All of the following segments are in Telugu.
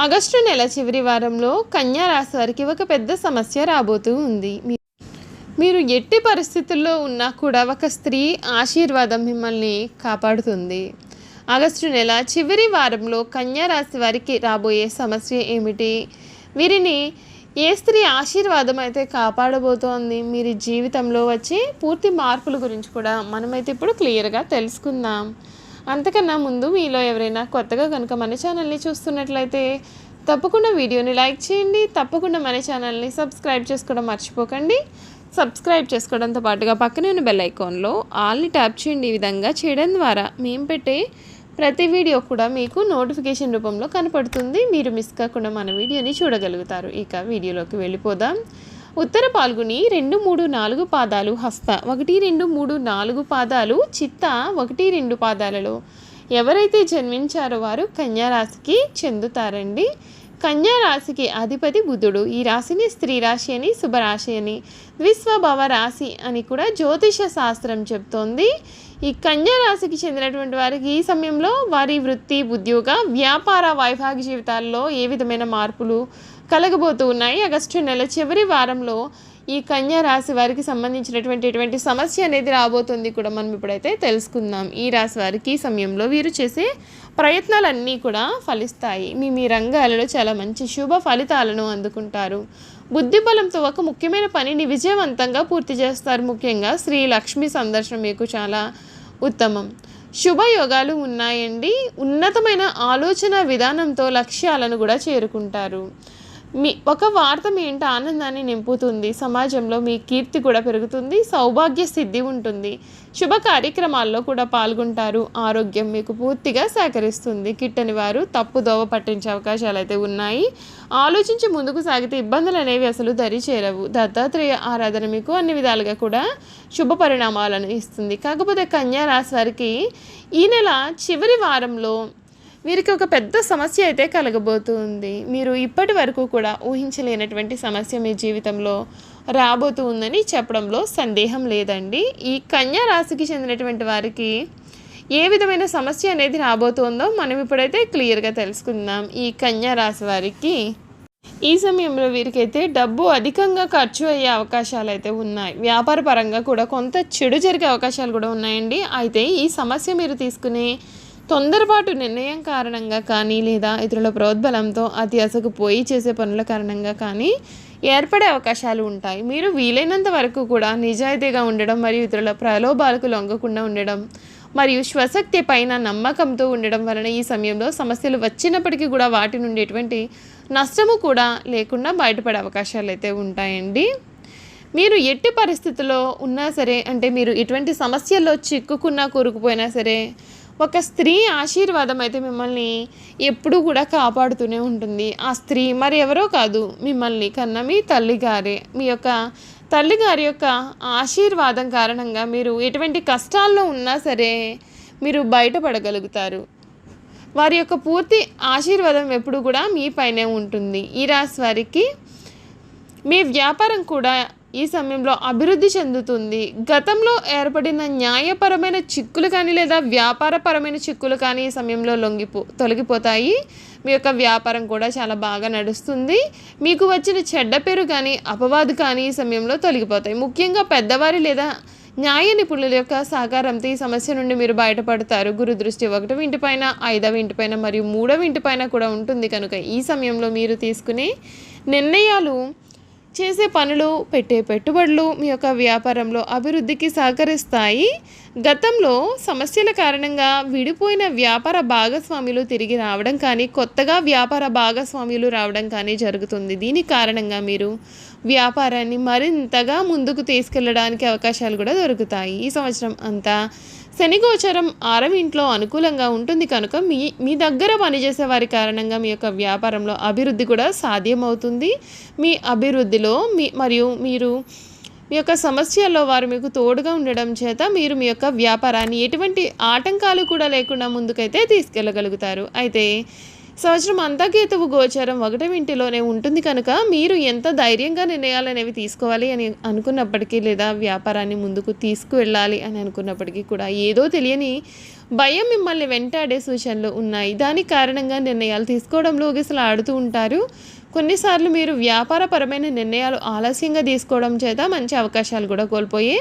ఆగస్టు నెల చివరి వారంలో కన్యా రాశి వారికి ఒక పెద్ద సమస్య రాబోతూ ఉంది. మీరు ఎట్టి పరిస్థితుల్లో ఉన్నా కూడా ఒక స్త్రీ ఆశీర్వాదం మిమ్మల్ని కాపాడుతుంది. ఆగస్టు నెల చివరి వారంలో కన్యా రాశి వారికి రాబోయే సమస్య ఏమిటి? వీరిని ఏ స్త్రీ ఆశీర్వాదం అయితే కాపాడబోతోంది? మీరు జీవితంలో వచ్చే పూర్తి మార్పుల గురించి కూడా మనమైతే ఇప్పుడు క్లియర్గా తెలుసుకుందాం. అంతకన్నా ముందు మీలో ఎవరైనా కొత్తగా కనుక మన ఛానల్ని చూస్తున్నట్లయితే తప్పకుండా వీడియోని లైక్ చేయండి. తప్పకుండా మన ఛానల్ని సబ్స్క్రైబ్ చేసుకోవడం మర్చిపోకండి. సబ్స్క్రైబ్ చేసుకోవడంతో పాటుగా పక్కనే ఉన్న బెల్ ఐకాన్లో ఆల్ని ట్యాప్ చేయండి. ఈ విధంగా చేయడం ద్వారా మేము పెట్టే ప్రతి వీడియో కూడా మీకు నోటిఫికేషన్ రూపంలో కనపడుతుంది. మీరు మిస్ కాకుండా మన వీడియోని చూడగలుగుతారు. ఇక వీడియోలోకి వెళ్ళిపోదాం. ఉత్తర పాల్గొని 2, 3, 4 పాదాలు, హస్త 1, 2, 3, 4 పాదాలు, చిత్త 1, 2 పాదాలలో ఎవరైతే జన్మించారో వారు కన్యా రాశికి చెందుతారండి. కన్యా రాశికి అధిపతి బుధుడు. ఈ రాశిని స్త్రీ రాశి అని, శుభరాశి అని, ద్విస్వభావ రాశి అని కూడా జ్యోతిష శాస్త్రం చెప్తోంది. ఈ కన్యా రాశికి చెందినటువంటి వారికి ఈ సమయంలో వారి వృత్తి, ఉద్యోగ, వ్యాపార, వైవాహిక జీవితాల్లో ఏ విధమైన మార్పులు కలగబోతూ ఉన్నాయి? ఆగస్టు నెల చివరి వారంలో ఈ కన్యా రాశి వారికి సంబంధించినటువంటి సమస్య అనేది రాబోతుంది కూడా మనం ఇప్పుడైతే తెలుసుకుందాం. ఈ రాశి వారికి ఈ సమయంలో వీరు చేసే ప్రయత్నాలన్నీ కూడా ఫలిస్తాయి. మీ రంగాలలో చాలా మంచి శుభ ఫలితాలను అందుకుంటారు. బుద్ధి బలంతో ఒక ముఖ్యమైన పనిని విజయవంతంగా పూర్తి చేస్తారు. ముఖ్యంగా శ్రీ లక్ష్మి సందర్శనం మీకు చాలా ఉత్తమం. శుభయోగాలు ఉన్నాయండి. ఉన్నతమైన ఆలోచన విధానంతో లక్ష్యాలను కూడా చేరుకుంటారు. ఒక వార్త మీ ఇంట ఆనందాన్ని నింపుతుంది. సమాజంలో మీ కీర్తి కూడా పెరుగుతుంది. సౌభాగ్య సిద్ధి ఉంటుంది. శుభ కార్యక్రమాల్లో కూడా పాల్గొంటారు. ఆరోగ్యం మీకు పూర్తిగా సహకరిస్తుంది. కిట్టని వారు తప్పుదోవ పట్టించే అవకాశాలు అయితే ఉన్నాయి. ఆలోచించి ముందుకు సాగితే ఇబ్బందులు అనేవి అసలు దరి చేరవు. దత్తాత్రేయ ఆరాధన మీకు అన్ని విధాలుగా కూడా శుభ పరిణామాలను ఇస్తుంది. కాకపోతే కన్యా రాశి వారికి ఈ నెల చివరి వారంలో వీరికి ఒక పెద్ద సమస్య అయితే కలగబోతుంది. మీరు ఇప్పటి వరకు కూడా ఊహించలేనటువంటి సమస్య మీ జీవితంలో రాబోతూ ఉందని చెప్పడంలో సందేహం లేదండి. ఈ కన్యా రాశికి చెందినటువంటి వారికి ఏ విధమైన సమస్య అనేది రాబోతుందో మనం ఇప్పుడైతే క్లియర్గా తెలుసుకుందాం. ఈ కన్యా రాశి వారికి ఈ సమయంలో వీరికైతే డబ్బు అధికంగా ఖర్చు అయ్యే అవకాశాలు అయితే ఉన్నాయి. వ్యాపార పరంగా కూడా కొంత చెడు జరిగే అవకాశాలు కూడా ఉన్నాయండి. అయితే ఈ సమస్య మీరు తీసుకునే తొందరపాటు నిర్ణయం కారణంగా కానీ, లేదా ఇతరుల ప్రోద్బలంతో అతి అసకు పోయి చేసే పనుల కారణంగా కానీ ఏర్పడే అవకాశాలు ఉంటాయి. మీరు వీలైనంత వరకు కూడా నిజాయితీగా ఉండడం, మరియు ఇతరుల ప్రలోభాలకు లొంగకుండా ఉండడం, మరియు స్వశక్తి పైన నమ్మకంతో ఉండడం వలన ఈ సమయంలో సమస్యలు వచ్చినప్పటికీ కూడా వాటి నుండి ఎటువంటి నష్టము కూడా లేకుండా బయటపడే అవకాశాలు అయితే ఉంటాయండి. మీరు ఎట్టి పరిస్థితుల్లో ఉన్నా సరే, అంటే మీరు ఎటువంటి సమస్యల్లో చిక్కుకున్నా కూరుకుపోయినా సరే, ఒక స్త్రీ ఆశీర్వాదం అయితే మిమ్మల్ని ఎప్పుడూ కూడా కాపాడుతూనే ఉంటుంది. ఆ స్త్రీ మరి ఎవరో కాదు, మిమ్మల్ని కన్నా మీ తల్లిగారే. మీ యొక్క తల్లిగారి యొక్క ఆశీర్వాదం కారణంగా మీరు ఎటువంటి కష్టాల్లో ఉన్నా సరే మీరు బయటపడగలుగుతారు. వారి యొక్క పూర్తి ఆశీర్వాదం ఎప్పుడు కూడా మీ పైనే ఉంటుంది. ఈ రాశి వారికి మీ వ్యాపారం కూడా ఈ సమయంలో అభివృద్ధి చెందుతుంది. గతంలో ఏర్పడిన న్యాయపరమైన చిక్కులు కానీ, లేదా వ్యాపారపరమైన చిక్కులు కానీ ఈ సమయంలో తొలగిపోతాయి. మీ యొక్క వ్యాపారం కూడా చాలా బాగా నడుస్తుంది. మీకు వచ్చిన చెడ్డ పేరు కానీ, అపవాదు కానీ ఈ సమయంలో తొలగిపోతాయి. ముఖ్యంగా పెద్దవారి లేదా న్యాయ నిపుణుల యొక్క సహకారంతో ఈ సమస్య నుండి మీరు బయటపడతారు. గురు దృష్టి 1వ ఇంటిపైన, 5వ ఇంటిపైన మరియు 3వ ఇంటిపైన కూడా ఉంటుంది. కనుక ఈ సమయంలో మీరు తీసుకునే నిర్ణయాలు, చేసే పనులు, పెట్టే పెట్టుబడులు మీ యొక్క వ్యాపారంలో అభివృద్ధికి సహకరిస్తాయి. గతంలో సమస్యల కారణంగా విడిపోయిన వ్యాపార భాగస్వాములు తిరిగి రావడం కానీ, కొత్తగా వ్యాపార భాగస్వాములు రావడం కానీ జరుగుతుంది. దీని కారణంగా మీరు వ్యాపారాన్ని మరింతగా ముందుకు తీసుకెళ్ళడానికి అవకాశాలు కూడా దొరుకుతాయి. ఈ సంవత్సరం అంతా శని గోచరం 6వ ఇంట్లో అనుకూలంగా ఉంటుంది. కనుక మీ దగ్గర పనిచేసే వారి కారణంగా మీ యొక్క వ్యాపారంలో అభివృద్ధి కూడా సాధ్యమవుతుంది. మీ అభివృద్ధిలో మీరు మీ యొక్క సమస్యల్లో వారు మీకు తోడుగా ఉండడం చేత మీరు మీ యొక్క వ్యాపారాన్ని ఎటువంటి ఆటంకాలు కూడా లేకుండా ముందుకైతే తీసుకెళ్ళగలుగుతారు. అయితే సంవత్సరం అంతా కేతువు గోచారం 1వ ఇంటిలోనే ఉంటుంది కనుక మీరు ఎంత ధైర్యంగా నిర్ణయాలు అనేవి తీసుకోవాలి అని అనుకున్నప్పటికీ, లేదా వ్యాపారాన్ని ముందుకు తీసుకువెళ్ళాలి అని అనుకున్నప్పటికీ కూడా ఏదో తెలియని భయం మిమ్మల్ని వెంటాడే సూచనలు ఉన్నాయి. దానికి కారణంగా నిర్ణయాలు తీసుకోవడంలో ఆడుతూ ఉంటారు. కొన్నిసార్లు మీరు వ్యాపారపరమైన నిర్ణయాలు ఆలస్యంగా తీసుకోవడం చేత మంచి అవకాశాలు కూడా కోల్పోయే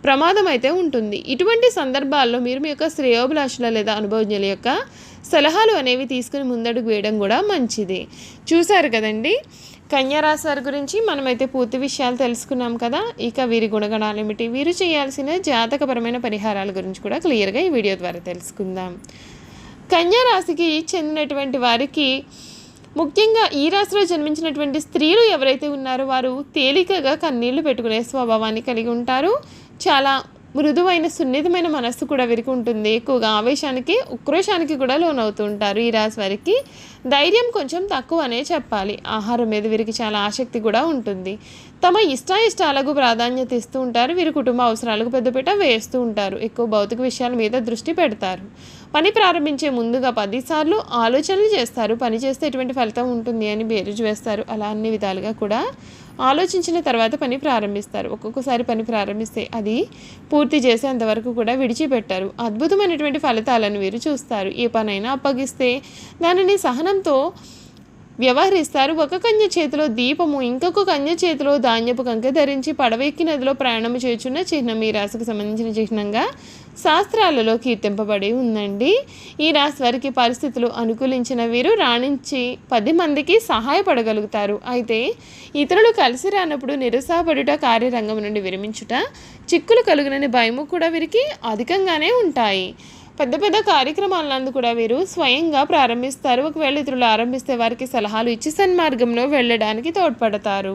ప్రమాదం అయితే ఉంటుంది. ఇటువంటి సందర్భాల్లో మీరు మీ యొక్క శ్రేయోభిలాషుల లేదా అనుభవజ్ఞుల యొక్క సలహాలు అనేవి తీసుకుని ముందడుగు వేయడం కూడా మంచిది. చూశారు కదండి, కన్యా రాశి వారి గురించి మనమైతే పూర్తి విషయాలు తెలుసుకున్నాం కదా. ఇక వీరి గుణగణాలు ఏమిటి, వీరు చేయాల్సిన జాతకపరమైన పరిహారాల గురించి కూడా క్లియర్గా ఈ వీడియో ద్వారా తెలుసుకుందాం. కన్యా రాశికి చెందినటువంటి వారికి, ముఖ్యంగా ఈ రాశిలో జన్మించినటువంటి స్త్రీలు ఎవరైతే ఉన్నారో వారు తేలికగా కన్నీళ్లు పెట్టుకునే స్వభావాన్ని కలిగి ఉంటారు. చాలా మృదువైన సున్నితమైన మనస్సు కూడా వీరికి ఉంటుంది. ఎక్కువగా ఆవేశానికి, ఉక్రోషానికి కూడా లోనవుతూ ఉంటారు. ఈ రాశి వారికి ధైర్యం కొంచెం తక్కువనే చెప్పాలి. ఆహారం మీద వీరికి చాలా ఆసక్తి కూడా ఉంటుంది. తమ ఇష్టాలకు ప్రాధాన్యత ఇస్తూ ఉంటారు. వీరి కుటుంబ అవసరాలకు పెద్దపీట వేస్తూ ఉంటారు. ఎక్కువ భౌతిక విషయాల మీద దృష్టి పెడతారు. పని ప్రారంభించే ముందుగా 10 సార్లు ఆలోచనలు చేస్తారు. పని చేస్తే ఎటువంటి ఫలితం ఉంటుంది అని బేరుజు వేస్తారు. అలా అన్ని విధాలుగా కూడా ఆలోచించిన తర్వాత పని ప్రారంభిస్తారు. ఒక్కొక్కసారి పని ప్రారంభిస్తే అది పూర్తి చేసేంతవరకు కూడా విడిచిపెట్టారు. అద్భుతమైనటువంటి ఫలితాలను వీరు చూస్తారు. ఏ పనైనా అప్పగిస్తే దానిని సహనంతో వ్యవహరిస్తారు. ఒక కన్య చేతిలో దీపము, ఇంకొక కన్య చేతిలో ధాన్యపు కంకె ధరించి పడవెక్కి నదిలో ప్రయాణం చేయుచున్న చిహ్నం ఈ రాశికి సంబంధించిన చిహ్నంగా శాస్త్రాలలో కీర్తింపబడి ఉందండి. ఈ రాశి వారికి పరిస్థితులు అనుకూలించిన వీరు రాణించి 10 మందికి సహాయపడగలుగుతారు. అయితే ఇతరులు కలిసి రానప్పుడు నిరుత్సాహపడుట, కార్యరంగం నుండి విరమించుట, చిక్కులు కలుగునని భయము కూడా వీరికి అధికంగానే ఉంటాయి. పెద్ద కార్యక్రమాలను కూడా వీరు స్వయంగా ప్రారంభిస్తారు. ఒకవేళ ఇతరులు ఆరంభిస్తే వారికి సలహాలు ఇచ్చి సన్మార్గంలో వెళ్ళడానికి తోడ్పడతారు.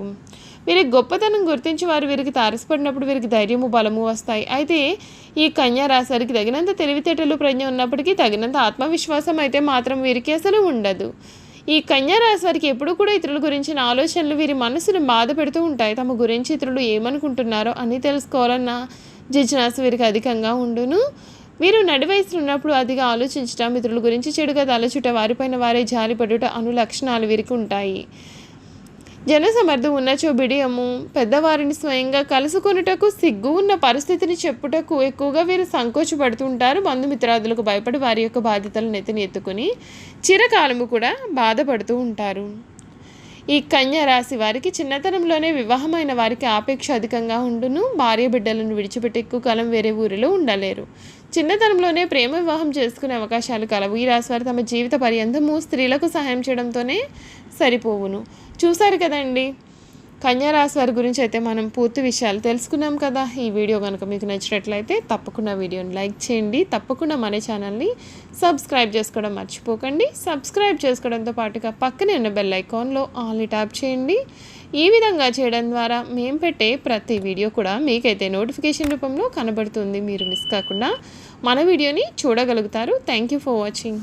వీరికి గొప్పతనం గుర్తించి వారు వీరికి తారసపడినప్పుడు వీరికి ధైర్యము, బలము వస్తాయి. అయితే ఈ కన్యా రాశి వారికి తగినంత తెలివితేటలు, ప్రజ్ఞ ఉన్నప్పటికీ తగినంత ఆత్మవిశ్వాసం అయితే మాత్రం వీరికి అసలు ఉండదు. ఈ కన్యా రాశి వారికి ఎప్పుడు కూడా ఇతరుల గురించిన ఆలోచనలు వీరి మనసును బాధ పెడుతూ ఉంటాయి. తమ గురించి ఇతరులు ఏమనుకుంటున్నారో అని తెలుసుకోవాలన్న జిజ్ఞాస వీరికి అధికంగా ఉండును. వీరు నడివయసులో ఉన్నప్పుడు అతిగా ఆలోచించటం, ఇతరుల గురించి చెడుగా తలచుట, వారిపైన వారే జాలిపడుట అను లక్షణాలు వీరికి ఉంటాయి. జనసమర్థం ఉన్నచో బిడియము, పెద్దవారిని స్వయంగా కలుసుకొనుటకు సిగ్గు ఉన్న పరిస్థితిని చెప్పుటకు ఎక్కువగా వీరు సంకోచపడుతుంటారు. బంధుమిత్రాదులకు భయపడి వారి యొక్క బాధ్యతలను నెత్తిని ఎత్తుకుని చిరకాలము కూడా బాధపడుతూ ఉంటారు. ఈ కన్యా రాశి వారికి చిన్నతనంలోనే వివాహమైన వారికి ఆపేక్ష అధికంగా ఉండును. భార్య బిడ్డలను విడిచిపెట్టి ఎక్కువ కాలం వేరే ఊరిలో ఉండలేరు. చిన్నతనంలోనే ప్రేమ వివాహం చేసుకునే అవకాశాలు కలవు. ఈ రాశి వారు తమ జీవిత పర్యంతము స్త్రీలకు సహాయం చేయడంతోనే సరిపోవును. చూశారు కదండి, కన్యా రాశి వారి గురించి అయితే మనం పూర్తి విషయాలు తెలుసుకున్నాం కదా. ఈ వీడియో కనుక మీకు నచ్చినట్లయితే తప్పకుండా వీడియోని లైక్ చేయండి. తప్పకుండా మన ఛానల్ని సబ్స్క్రైబ్ చేసుకోవడం మర్చిపోకండి. సబ్స్క్రైబ్ చేసుకోవడంతో పాటుగా పక్కనే ఉన్న బెల్ ఐకాన్లో ఆల్ని ట్యాప్ చేయండి. ఈ విధంగా చేయడం ద్వారా మేము పెట్టే ప్రతి వీడియో కూడా మీకైతే నోటిఫికేషన్ రూపంలో కనబడుతుంది. మీరు మిస్ కాకుండా మన వీడియోని చూడగలుగుతారు. Thank you for watching.